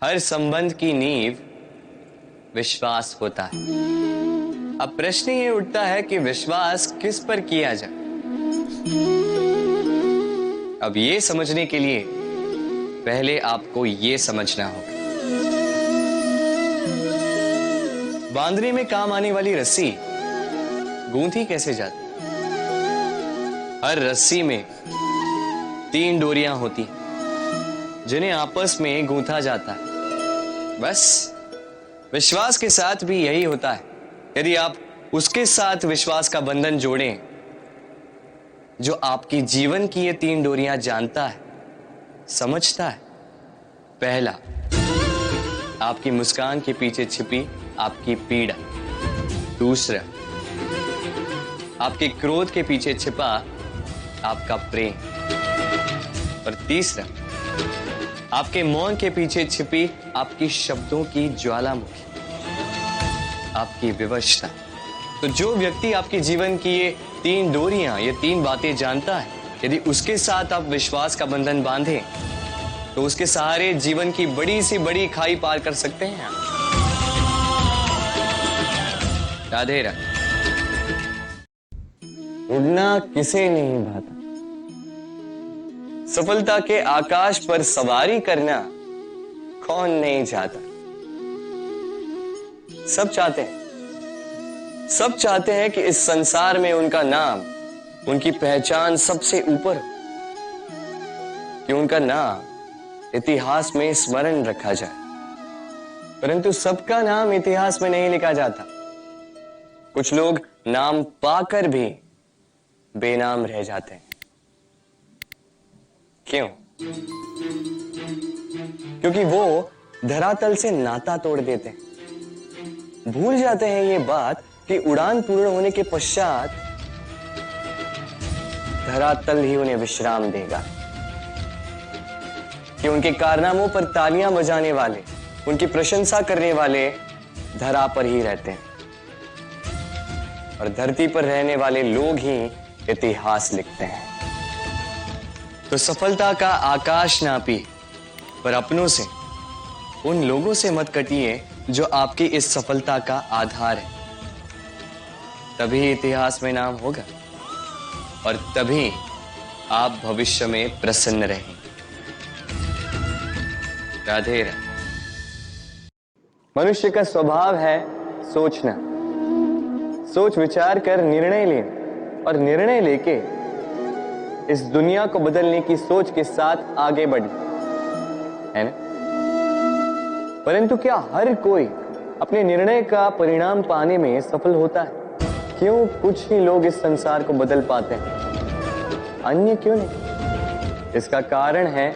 हर संबंध की नींव विश्वास होता है। अब प्रश्न ये उठता है कि विश्वास किस पर किया जाए। अब ये समझने के लिए पहले आपको ये समझना होगा, बांधने में काम आने वाली रस्सी गूंथी कैसे जाती। हर रस्सी में 3 डोरियां होती जिन्हें आपस में गूंथा जाता है। बस विश्वास के साथ भी यही होता है। यदि आप उसके साथ विश्वास का बंधन जोड़ें जो आपकी जीवन की ये 3 डोरियां जानता है, समझता है। पहला, आपकी मुस्कान के पीछे छिपी आपकी पीड़ा। दूसरा, आपके क्रोध के पीछे छिपा आपका प्रेम। और तीसरा, आपके मौन के पीछे छिपी आपकी शब्दों की ज्वालामुखी, आपकी विवशता। तो जो व्यक्ति आपके जीवन की ये 3 डोरियां, ये 3 बातें जानता है, यदि उसके साथ आप विश्वास का बंधन बांधें तो उसके सहारे जीवन की बड़ी से बड़ी खाई पार कर सकते हैं आप। राधे राधे। उड़ना किसे नहीं भाता, सफलता के आकाश पर सवारी करना कौन नहीं चाहता। सब चाहते हैं, सब चाहते हैं कि इस संसार में उनका नाम, उनकी पहचान सबसे ऊपर हो, कि उनका नाम इतिहास में स्मरण रखा जाए। परंतु सबका नाम इतिहास में नहीं लिखा जाता। कुछ लोग नाम पाकर भी बेनाम रह जाते हैं। क्यों? क्योंकि वो धरातल से नाता तोड़ देते हैं। भूल जाते हैं ये बात कि उड़ान पूर्ण होने के पश्चात धरातल ही उन्हें विश्राम देगा, कि उनके कारनामों पर तालियां बजाने वाले, उनकी प्रशंसा करने वाले धरा पर ही रहते हैं और धरती पर रहने वाले लोग ही इतिहास लिखते हैं। तो सफलता का आकाश नापी, पर अपनों से, उन लोगों से मत कटिए जो आपकी इस सफलता का आधार है। तभी इतिहास में नाम होगा और तभी आप भविष्य में प्रसन्न रहेंगे। राधे राधे। मनुष्य का स्वभाव है सोचना, सोच विचार कर निर्णय लेना और निर्णय लेके इस दुनिया को बदलने की सोच के साथ आगे बढ़ना, है ना? परंतु क्या हर कोई अपने निर्णय का परिणाम पाने में सफल होता है? क्यों कुछ ही लोग इस संसार को बदल पाते हैं, अन्य क्यों नहीं? इसका कारण है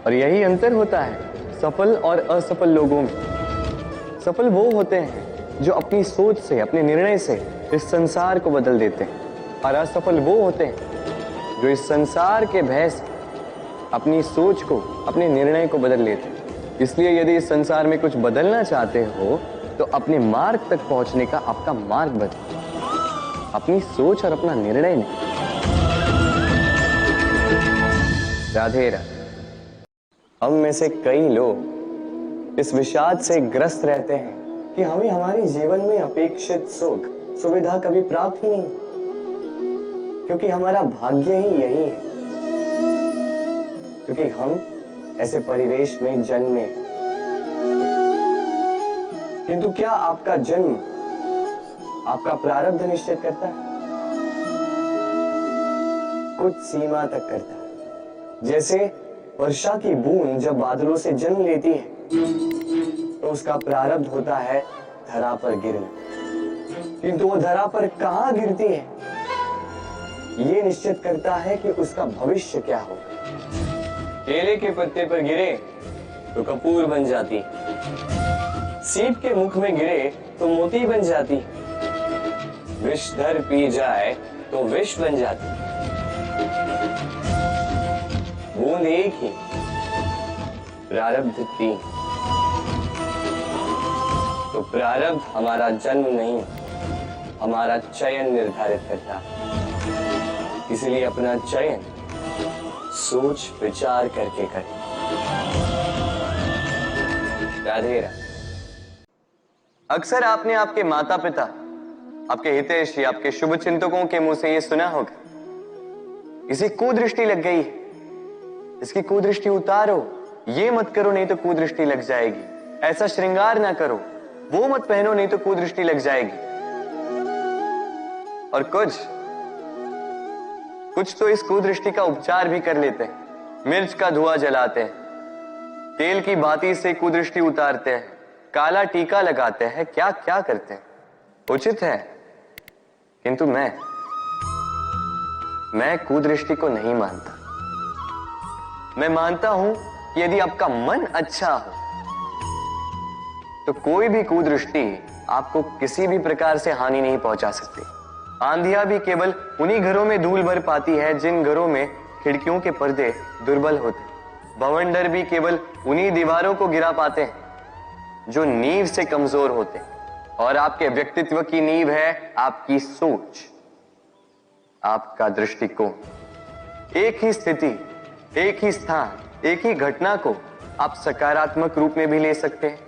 और यही अंतर होता है सफल और असफल लोगों में। सफल वो होते हैं जो अपनी सोच से, अपने निर्णय से इस संसार को बदल देते हैं, और असफल वो होते हैं जो इस संसार के भय से अपनी सोच को, अपने निर्णय को बदल लेते हैं। इसलिए यदि इस संसार में कुछ बदलना चाहते हो तो अपने मार्ग तक पहुंचने का आपका मार्ग बदलो, अपनी सोच और अपना निर्णय नहीं। राधे राधे। हम में से कई लोग इस विषाद से ग्रस्त रहते हैं कि हमें हमारे जीवन में अपेक्षित सुख सुविधा कभी प्राप्त ही नहीं, क्योंकि हमारा भाग्य ही यही है, क्योंकि हम ऐसे परिवेश में जन्मे। किंतु क्या आपका जन्म आपका प्रारब्ध निश्चित करता है? कुछ सीमा तक करता है। जैसे वर्षा की बूंद जब बादलों से जन्म लेती है तो उसका प्रारब्ध होता है धरा पर गिरना, किंतु वो धरा पर कहां गिरती है ये निश्चित करता है कि उसका भविष्य क्या होगा। केले के पत्ते पर गिरे तो कपूर बन जाती, सीप के मुख में गिरे तो मोती बन जाती, विषधर पी जाए तो विष बन जाती। बूंद एक ही, प्रारब्ध 3। तो प्रारब्ध हमारा जन्म नहीं, हमारा चयन निर्धारित करता है। इसलिए अपना चयन सोच विचार करके करें। राधे राधे। अक्सर आपने आपके माता पिता, आपके हितैषी, आपके शुभ चिंतकों के मुंह से यह सुना होगा, इसे कुदृष्टि लग गई, इसकी कुदृष्टि उतारो, ये मत करो नहीं तो कुदृष्टि लग जाएगी, ऐसा श्रृंगार ना करो, वो मत पहनो नहीं तो कुदृष्टि लग जाएगी। और कुछ तो इस कुदृष्टि का उपचार भी कर लेते हैं, मिर्च का धुआं जलाते हैं, तेल की बाती से कुदृष्टि उतारते हैं, काला टीका लगाते हैं, क्या क्या करते हैं, उचित है। किंतु मैं कुदृष्टि को नहीं मानता। मैं मानता हूं कि यदि आपका मन अच्छा हो तो कोई भी कुदृष्टि आपको किसी भी प्रकार से हानि नहीं पहुंचा सकती। आंधियां भी केवल उन्हीं घरों में धूल भर पाती है जिन घरों में खिड़कियों के पर्दे दुर्बल होते। बवंडर भी केवल उन्हीं दीवारों को गिरा पाते हैं जो नींव से कमजोर होते। और आपके व्यक्तित्व की नींव है आपकी सोच, आपका दृष्टिकोण। एक ही स्थिति, एक ही स्थान, एक ही घटना को आप सकारात्मक रूप में भी ले सकते हैं,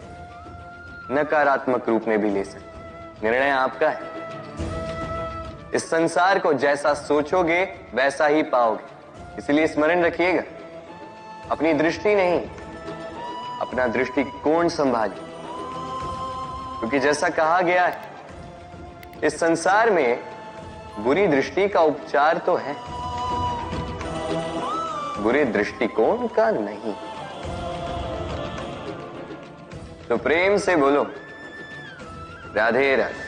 नकारात्मक रूप में भी ले सकते हैं। निर्णय आपका है। इस संसार को जैसा सोचोगे वैसा ही पाओगे। इसलिए स्मरण रखिएगा, अपनी दृष्टि नहीं, अपना दृष्टिकोण संभालिए। क्योंकि जैसा कहा गया है, इस संसार में बुरी दृष्टि का उपचार तो है, बुरे दृष्टिकोण का नहीं। तो प्रेम से बोलो राधे राधे।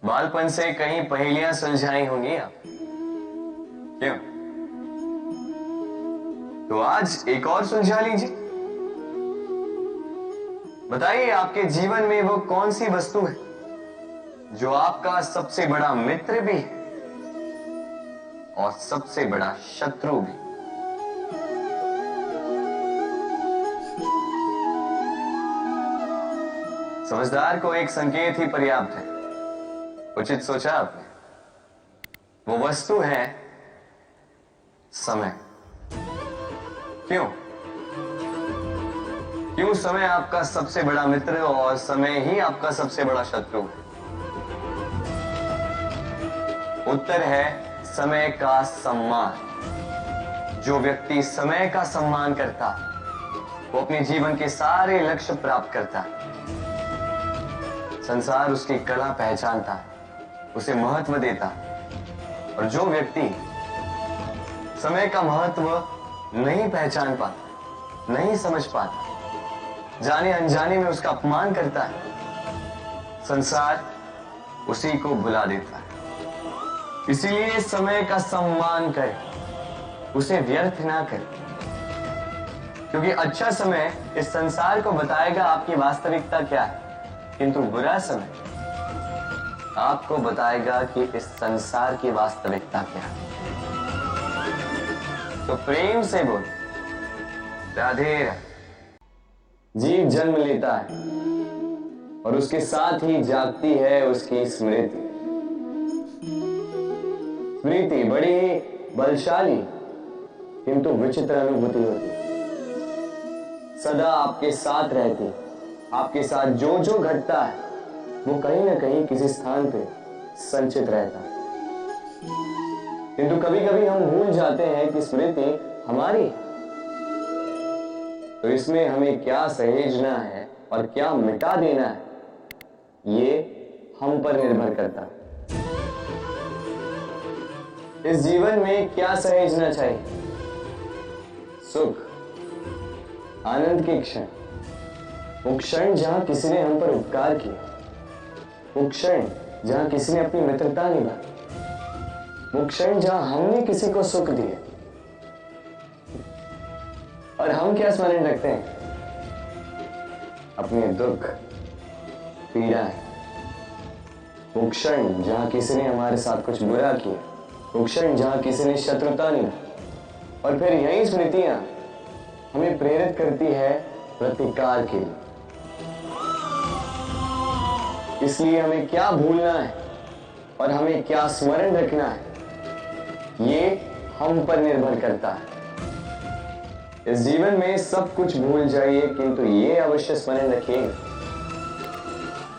बालपन से कहीं पहेलियां सुलझाई होंगी आप, क्यों? तो आज एक और सुलझा लीजिए। बताइए, आपके जीवन में वो कौन सी वस्तु है जो आपका सबसे बड़ा मित्र भी है और सबसे बड़ा शत्रु भी? समझदार को एक संकेत ही पर्याप्त है। उचित सोचा आपने। वो वस्तु है समय। क्यों समय आपका सबसे बड़ा मित्र और समय ही आपका सबसे बड़ा शत्रु है? उत्तर है समय का सम्मान। जो व्यक्ति समय का सम्मान करता वो अपने जीवन के सारे लक्ष्य प्राप्त करता है। संसार उसकी कला पहचानता है, उसे महत्व देता है। और जो व्यक्ति समय का महत्व नहीं पहचान पाता, नहीं समझ पाता, जाने अनजाने में उसका अपमान करता है, संसार उसी को भुला देता है। इसीलिए समय का सम्मान करें, उसे व्यर्थ ना करें। क्योंकि अच्छा समय इस संसार को बताएगा आपकी वास्तविकता क्या है, किंतु बुरा समय आपको बताएगा कि इस संसार की वास्तविकता क्या है। तो प्रेम से बोल राधे राधे। जीव जन्म लेता है और उसके साथ ही जागती है उसकी स्मृति। स्मृति बड़ी ही बलशाली किंतु विचित्र अनुभूति होती है। सदा आपके साथ रहती, आपके साथ जो जो घटता है वो कहीं ना कहीं किसी स्थान पे संचित रहता है। किंतु कभी कभी हम भूल जाते हैं कि स्मृति हमारी है। तो इसमें हमें क्या सहेजना है और क्या मिटा देना है, ये हम पर निर्भर करता है। इस जीवन में क्या सहेजना चाहिए? सुख, आनंद के क्षण, वो क्षण जहां किसी ने हम पर उपकार किया, वो क्षण जहां किसी ने अपनी मित्रता निभाई, वो क्षण जहां हमने किसी को सुख दिया। और हम क्या स्मरण रखते हैं? अपने दुख, पीड़ाएं। वो क्षण जहां किसी ने हमारे साथ कुछ बुरा किया, वो क्षण जहां किसी ने शत्रुता निभाई। और फिर यही स्मृतियां हमें प्रेरित करती है प्रतिकार के लिए। इसलिए हमें क्या भूलना है और हमें क्या स्मरण रखना है, ये हम पर निर्भर करता है। इस जीवन में सब कुछ भूल जाइए, किंतु ये अवश्य स्मरण रखिएगा,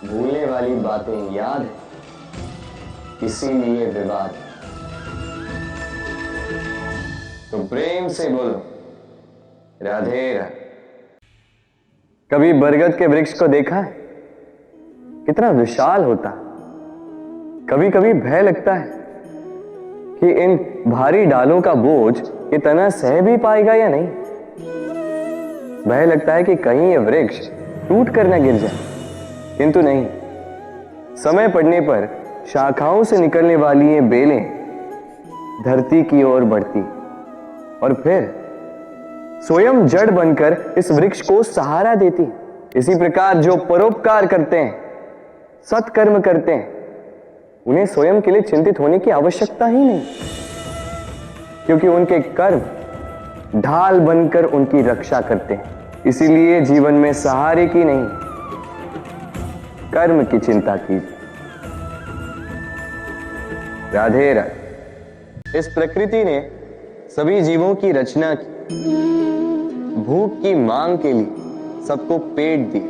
भूलने वाली बातें याद है, इसीलिए विवाद। तो प्रेम से बोलो राधे राधे। कभी बरगद के वृक्ष को देखा है? कितना विशाल होता। कभी कभी भय लगता है कि इन भारी डालों का बोझ ये तना सह भी पाएगा या नहीं। भय लगता है कि कहीं ये वृक्ष टूट कर न गिर जाए, किंतु नहीं। समय पड़ने पर शाखाओं से निकलने वाली ये बेलें धरती की ओर बढ़ती और फिर स्वयं जड़ बनकर इस वृक्ष को सहारा देती। इसी प्रकार जो परोपकार करते हैं, सत्कर्म करते हैं, उन्हें स्वयं के लिए चिंतित होने की आवश्यकता ही नहीं, क्योंकि उनके कर्म ढाल बनकर उनकी रक्षा करते हैं। इसीलिए जीवन में सहारे की नहीं, कर्म की चिंता कीजिए। राधे राधे। इस प्रकृति ने सभी जीवों की रचना की, भूख की मांग के लिए सबको पेट दी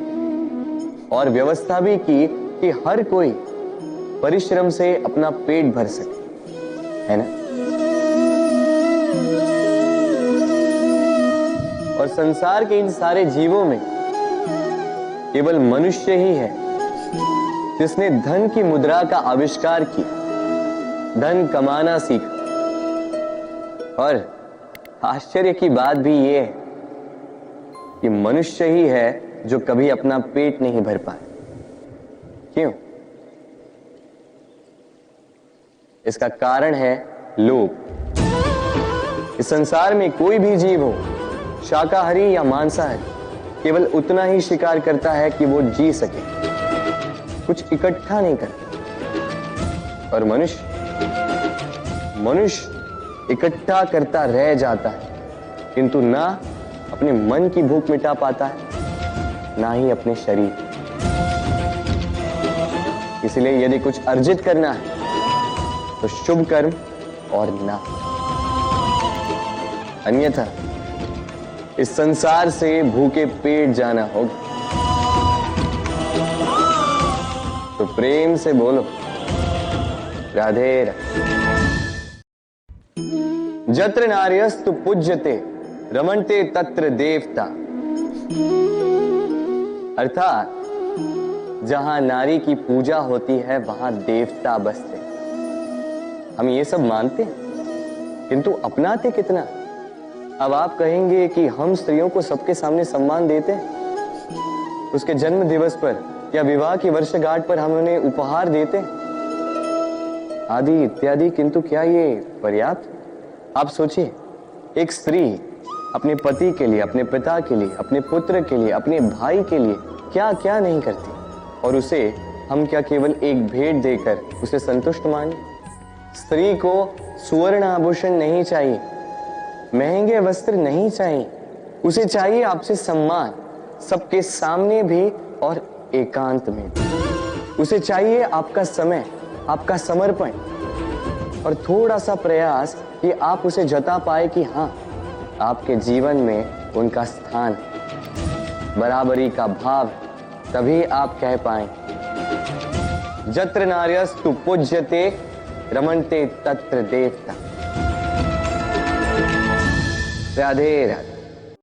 और व्यवस्था भी की कि हर कोई परिश्रम से अपना पेट भर सके, है ना? और संसार के इन सारे जीवों में केवल मनुष्य ही है जिसने धन की मुद्रा का आविष्कार किया, धन कमाना सीखा। और आश्चर्य की बात भी यह है कि मनुष्य ही है जो कभी अपना पेट नहीं भर पाए। क्यों? इसका कारण है लोभ। इस संसार में कोई भी जीव हो, शाकाहारी या मांसाहारी, केवल उतना ही शिकार करता है कि वो जी सके, कुछ इकट्ठा नहीं करता। और मनुष्य इकट्ठा करता रह जाता है, किंतु ना अपने मन की भूख मिटा पाता है, ना ही अपने शरीर। इसलिए यदि कुछ अर्जित करना है तो शुभ कर्म और ना, अन्यथा इस संसार से भूखे पेट जाना होगा। तो प्रेम से बोलो राधे राधे। जत्र नार्यस्तु पूज्यते रमन्ते तत्र देवता। अर्थात जहां नारी की पूजा होती है वहां देवता बसते। हम ये सब मानते हैं, किंतु अपनाते कितना? अब आप कहेंगे कि हम स्त्रियों को सबके सामने सम्मान देते हैं, उसके जन्म दिवस पर या विवाह की वर्षगांठ पर हम उन्हें उपहार देते हैं, आदि इत्यादि, किंतु क्या ये पर्याप्त? आप सोचिए, एक स्त्री अपने पति के लिए, अपने पिता के लिए, अपने पुत्र के लिए, अपने भाई के लिए क्या क्या नहीं करती, और उसे हम क्या केवल एक भेंट देकर उसे संतुष्ट माने? स्त्री को सुवर्ण आभूषण नहीं चाहिए, महंगे वस्त्र नहीं चाहिए, उसे चाहिए आपसे सम्मान, सबके सामने भी और एकांत में भी। उसे चाहिए आपका समय, आपका समर्पण और थोड़ा सा प्रयास कि आप उसे जता पाए कि हाँ, आपके जीवन में उनका स्थान, बराबरी का भाव। तभी आप कह पाए जत्र नार्यस्तु पूज्यते रमन्ते तत्र देवता। राधे राधे।